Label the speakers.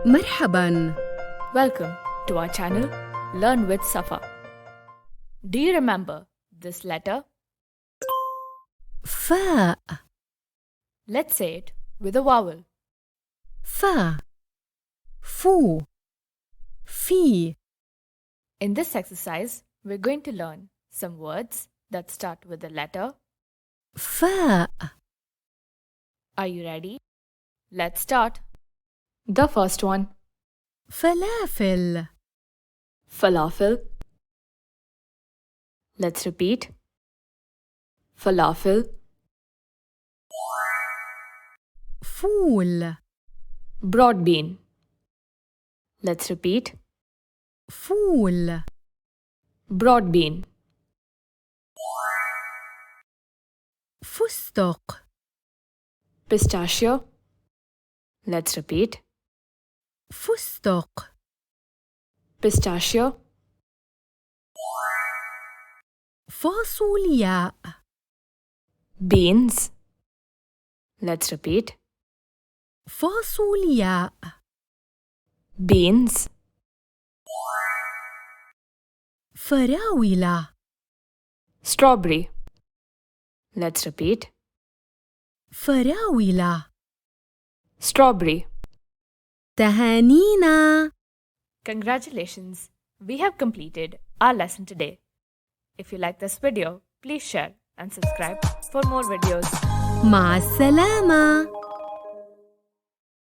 Speaker 1: مرحباً.
Speaker 2: Welcome to our channel Learn with Safaa. Do you remember this letter?
Speaker 1: فاء.
Speaker 2: Let's say it with a vowel.
Speaker 1: فا. فو. في.
Speaker 2: In this exercise, we're going to learn some words that start with the letter.
Speaker 1: فاء.
Speaker 2: Are you ready? Let's start. The first one,
Speaker 1: فلافل.
Speaker 2: falafel. Let's repeat. Falafel.
Speaker 1: فول.
Speaker 2: Broad bean. Let's repeat.
Speaker 1: فول.
Speaker 2: Broad bean.
Speaker 1: فستق.
Speaker 2: Pistachio. Let's repeat.
Speaker 1: فستق.
Speaker 2: Pistachio.
Speaker 1: فاصولياء.
Speaker 2: Beans. Let's repeat.
Speaker 1: فاصولياء.
Speaker 2: Beans.
Speaker 1: فراولة.
Speaker 2: Strawberry. Let's repeat.
Speaker 1: فراولة.
Speaker 2: Strawberry.
Speaker 1: تهانينا.
Speaker 2: Congratulations! We have completed our lesson today. If you like this video, please share and subscribe for more videos.
Speaker 1: مع السلامة.